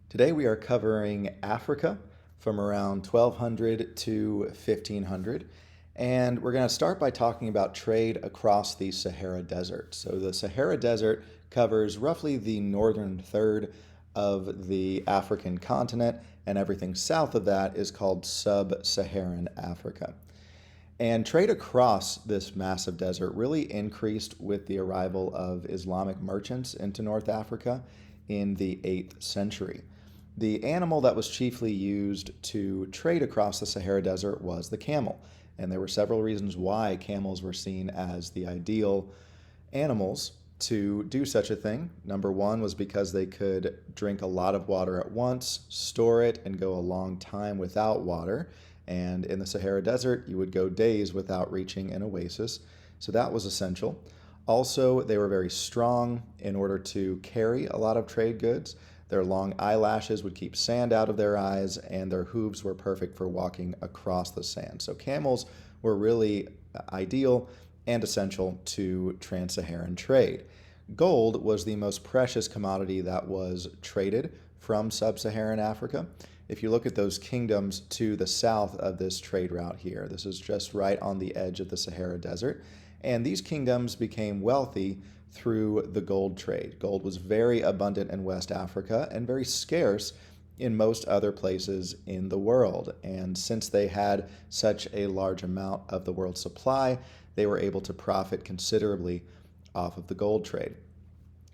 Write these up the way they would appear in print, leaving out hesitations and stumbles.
Today we are covering Africa from around 1200 to 1500, and we're going to start by talking about trade across the Sahara Desert. So the Sahara Desert covers roughly the northern third of the African continent, and everything south of that is called sub-Saharan Africa. And trade across this massive desert really increased with the arrival of Islamic merchants into North Africa in the 8th century. The animal that was chiefly used to trade across the Sahara Desert was the camel. And there were several reasons why camels were seen as the ideal animals to do such a thing. Number one was because they could drink a lot of water at once, store it, and go a long time without water. And in the Sahara Desert, you would go days without reaching an oasis. So that was essential. Also, they were very strong in order to carry a lot of trade goods. Their long eyelashes would keep sand out of their eyes, and their hooves were perfect for walking across the sand. So camels were really ideal and essential to Trans-Saharan trade. Gold was the most precious commodity that was traded from sub-Saharan Africa. If you look at those kingdoms to the south of this trade route here, this is just right on the edge of the Sahara Desert, and these kingdoms became wealthy through the gold trade. Gold was very abundant in West Africa and very scarce in most other places in the world. And since they had such a large amount of the world's supply, they were able to profit considerably off of the gold trade.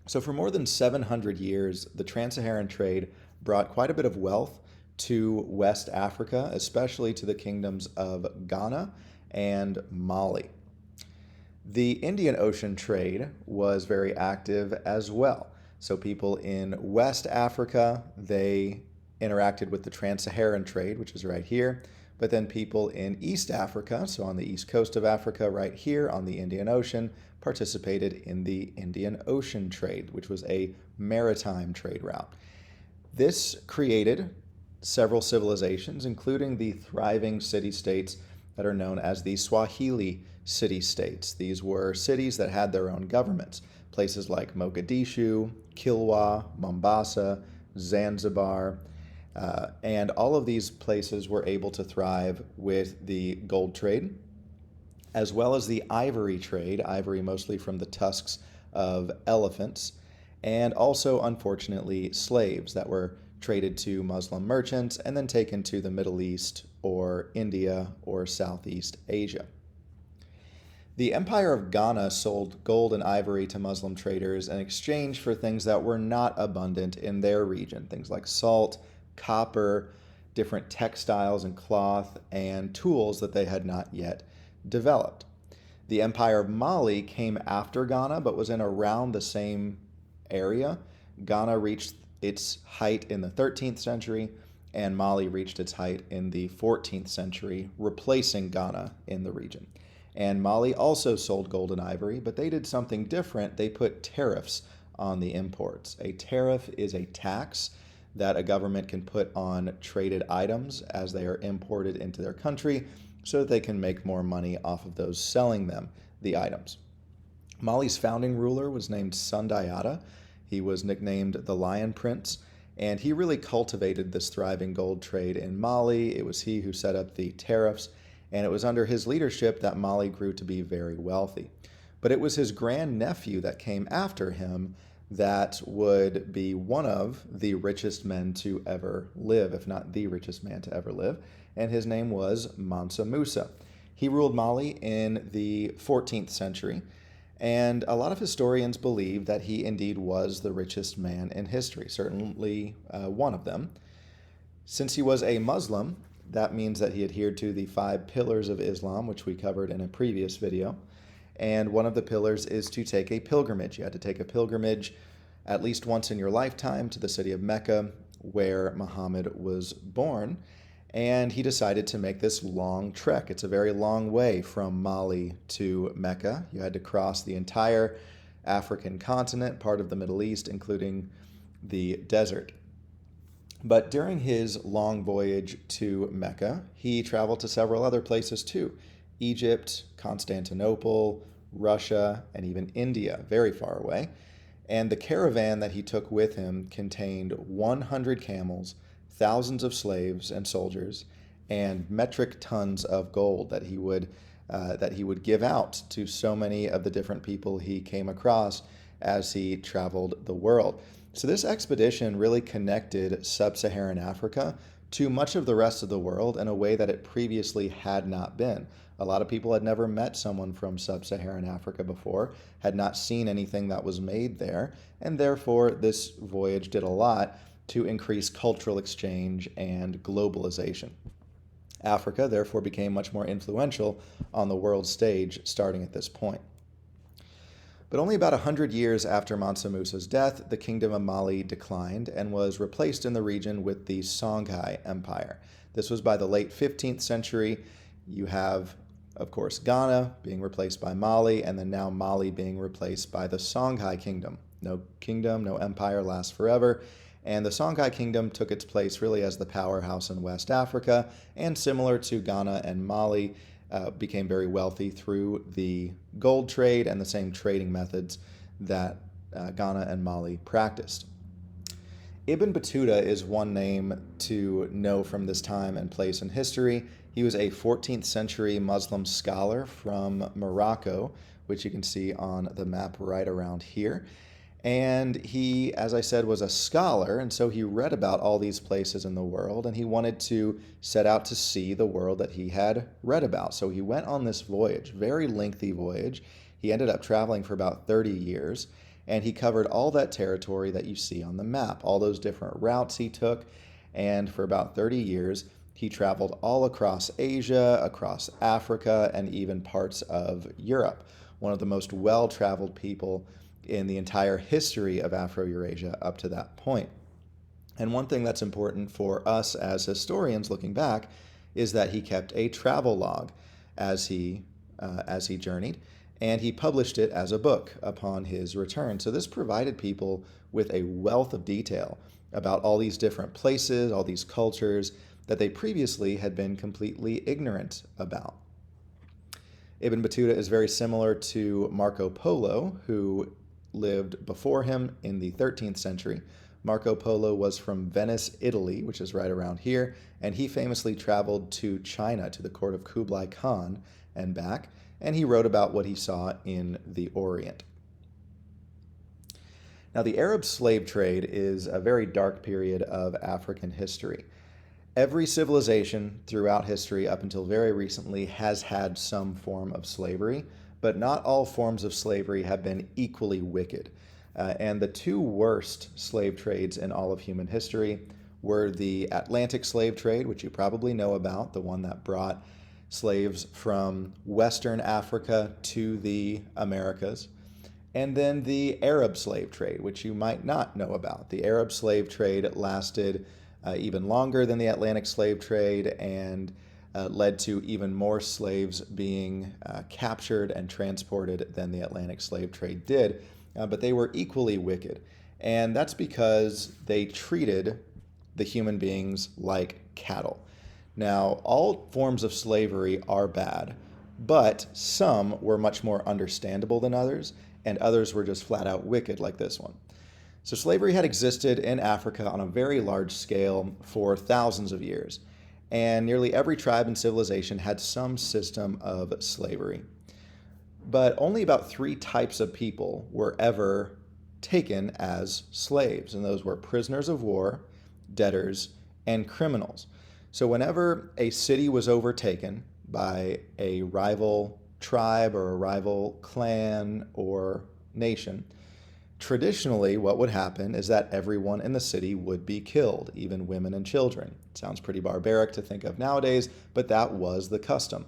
So for more than 700 years, the Trans-Saharan trade brought quite a bit of wealth to West Africa, especially to the kingdoms of Ghana and Mali. The Indian Ocean trade was very active as well. So people in West Africa, they interacted with the Trans-Saharan trade, which is right here. But then people in East Africa, so on the east coast of Africa, right here on the Indian Ocean, participated in the Indian Ocean trade, which was a maritime trade route. This created several civilizations, including the thriving city-states that are known as the Swahili city-states. These were cities that had their own governments, places like Mogadishu, Kilwa, Mombasa, Zanzibar, and all of these places were able to thrive with the gold trade, as well as the ivory trade, ivory mostly from the tusks of elephants, and also, unfortunately, slaves that were traded to Muslim merchants and then taken to the Middle East or India or Southeast Asia. The Empire of Ghana sold gold and ivory to Muslim traders in exchange for things that were not abundant in their region, things like salt, copper, different textiles and cloth, and tools that they had not yet developed. The Empire of Mali came after Ghana but was in around the same area. Ghana reached its height in the 13th century, and Mali reached its height in the 14th century, replacing Ghana in the region. And Mali also sold gold and ivory, but they did something different. They put tariffs on the imports. A tariff is a tax that a government can put on traded items as they are imported into their country so that they can make more money off of those selling them the items. Mali's founding ruler was named Sundiata. He was nicknamed the Lion Prince, and he really cultivated this thriving gold trade in Mali. It was he who set up the tariffs, and it was under his leadership that Mali grew to be very wealthy. But it was his grandnephew that came after him that would be one of the richest men to ever live, if not the richest man to ever live, and his name was Mansa Musa. He ruled Mali in the 14th century, and a lot of historians believe that he indeed was the richest man in history, certainly one of them. Since he was a Muslim, that means that he adhered to the 5 pillars of Islam, which we covered in a previous video. And one of the pillars is to take a pilgrimage. You had to take a pilgrimage at least once in your lifetime to the city of Mecca, where Muhammad was born. And he decided to make this long trek. It's a very long way from Mali to Mecca. You had to cross the entire African continent, part of the Middle East, including the desert. But during his long voyage to Mecca, he traveled to several other places too. Egypt, Constantinople, Russia, and even India, very far away. And the caravan that he took with him contained 100 camels, thousands of slaves and soldiers, and metric tons of gold that he would give out to so many of the different people he came across as he traveled the world. So this expedition really connected sub-Saharan Africa to much of the rest of the world in a way that it previously had not been. A lot of people had never met someone from sub-Saharan Africa before, had not seen anything that was made there, and therefore this voyage did a lot to increase cultural exchange and globalization. Africa therefore became much more influential on the world stage starting at this point. But only about 100 years after Mansa Musa's death, the kingdom of Mali declined and was replaced in the region with the Songhai Empire. This was by the late 15th century. You have, of course, Ghana being replaced by Mali, and then now Mali being replaced by the Songhai kingdom. No empire lasts forever. And the Songhai kingdom took its place really as the powerhouse in West Africa, and similar to Ghana and Mali, became very wealthy through the gold trade and the same trading methods that Ghana and Mali practiced. Ibn Battuta is one name to know from this time and place in history. He was a 14th century Muslim scholar from Morocco, which you can see on the map right around here. And he, as I said, was a scholar, and so he read about all these places in the world, and he wanted to set out to see the world that he had read about. So he went on this voyage, very lengthy voyage. He ended up traveling for about 30 years, and he covered all that territory that you see on the map, all those different routes he took, and for about 30 years, he traveled all across Asia, across Africa, and even parts of Europe. One of the most well-traveled people in the entire history of Afro-Eurasia up to that point. And one thing that's important for us as historians looking back is that he kept a travel log as he journeyed, and he published it as a book upon his return. So this provided people with a wealth of detail about all these different places, all these cultures that they previously had been completely ignorant about. Ibn Battuta is very similar to Marco Polo, who lived before him in the 13th century. Marco Polo was from Venice, Italy, which is right around here, and he famously traveled to China, to the court of Kublai Khan and back, and he wrote about what he saw in the Orient. Now, the Arab slave trade is a very dark period of African history. Every civilization throughout history up until very recently has had some form of slavery, but not all forms of slavery have been equally wicked. And the two worst slave trades in all of human history were the Atlantic slave trade, which you probably know about, the one that brought slaves from Western Africa to the Americas, and then the Arab slave trade, which you might not know about. The Arab slave trade lasted even longer than the Atlantic slave trade and led to even more slaves being captured and transported than the Atlantic slave trade did, but they were equally wicked. And that's because they treated the human beings like cattle. Now, all forms of slavery are bad, but some were much more understandable than others, and others were just flat out wicked like this one. So slavery had existed in Africa on a very large scale for thousands of years. And nearly every tribe and civilization had some system of slavery. But only about 3 types of people were ever taken as slaves, and those were prisoners of war, debtors, and criminals. So whenever a city was overtaken by a rival tribe or a rival clan or nation, traditionally, what would happen is that everyone in the city would be killed, even women and children. It sounds pretty barbaric to think of nowadays, but that was the custom.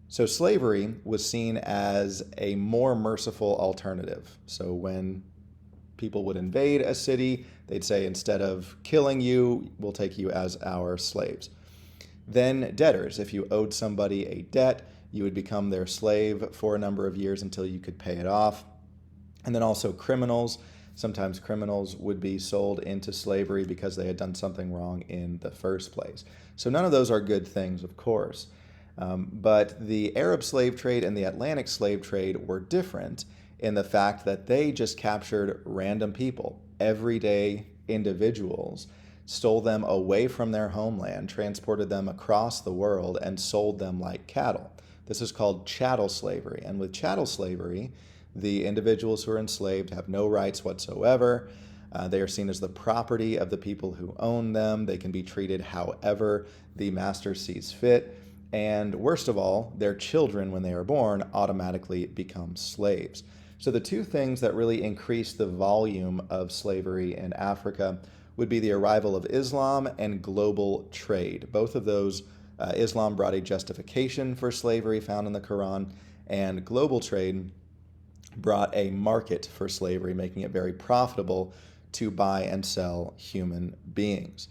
So slavery was seen as a more merciful alternative. So when people would invade a city, they'd say, instead of killing you, we'll take you as our slaves. Then debtors, if you owed somebody a debt, you would become their slave for a number of years until you could pay it off. And then also criminals. Sometimes criminals would be sold into slavery because they had done something wrong in the first place. So none of those are good things, of course. But the Arab slave trade and the Atlantic slave trade were different in the fact that they just captured random people, everyday individuals, stole them away from their homeland, transported them across the world, and sold them like cattle. This is called chattel slavery. And with chattel slavery, the individuals who are enslaved have no rights whatsoever. They are seen as the property of the people who own them. They can be treated however the master sees fit. And worst of all, their children, when they are born, automatically become slaves. So the two things that really increase the volume of slavery in Africa would be the arrival of Islam and global trade. Both of those, Islam brought a justification for slavery found in the Quran, and global trade brought a market for slavery, making it very profitable to buy and sell human beings.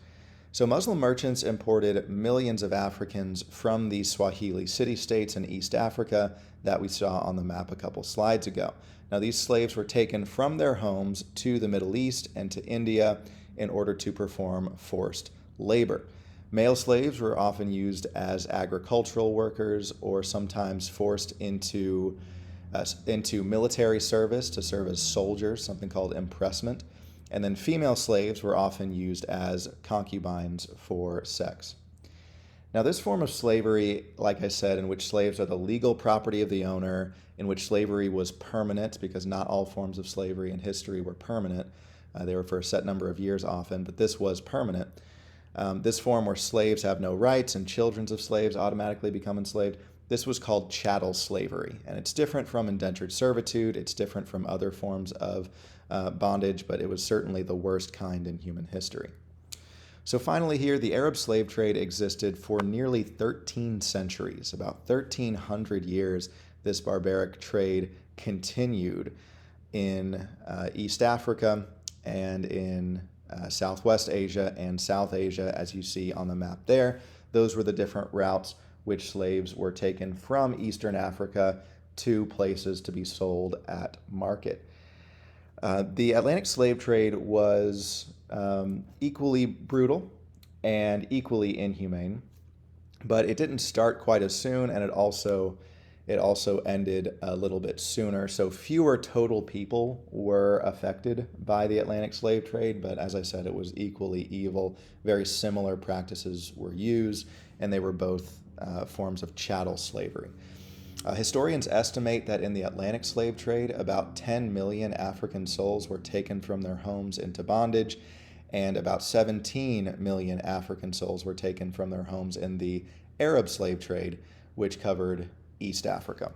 So Muslim merchants imported millions of Africans from the Swahili city-states in East Africa that we saw on the map a couple slides ago. Now, these slaves were taken from their homes to the Middle East and to India in order to perform forced labor. Male slaves were often used as agricultural workers or sometimes forced into military service to serve as soldiers, something called impressment. And then female slaves were often used as concubines for sex. Now, this form of slavery, like I said, in which slaves are the legal property of the owner, in which slavery was permanent, because not all forms of slavery in history were permanent. They were for a set number of years often, but this was permanent. This form where slaves have no rights and children of slaves automatically become enslaved, this was called chattel slavery. And it's different from indentured servitude. It's different from other forms of bondage, but it was certainly the worst kind in human history. So finally here, the Arab slave trade existed for nearly 13 centuries. About 1,300 years, this barbaric trade continued in East Africa and in Southwest Asia and South Asia, as you see on the map there. Those were the different routes which slaves were taken from Eastern Africa to places to be sold at market. The Atlantic slave trade was equally brutal and equally inhumane, but it didn't start quite as soon, and it also ended a little bit sooner. So fewer total people were affected by the Atlantic slave trade, but as I said, it was equally evil. Very similar practices were used, and they were both forms of chattel slavery. Historians estimate that in the Atlantic slave trade, about 10 million African souls were taken from their homes into bondage, and about 17 million African souls were taken from their homes in the Arab slave trade, which covered East Africa.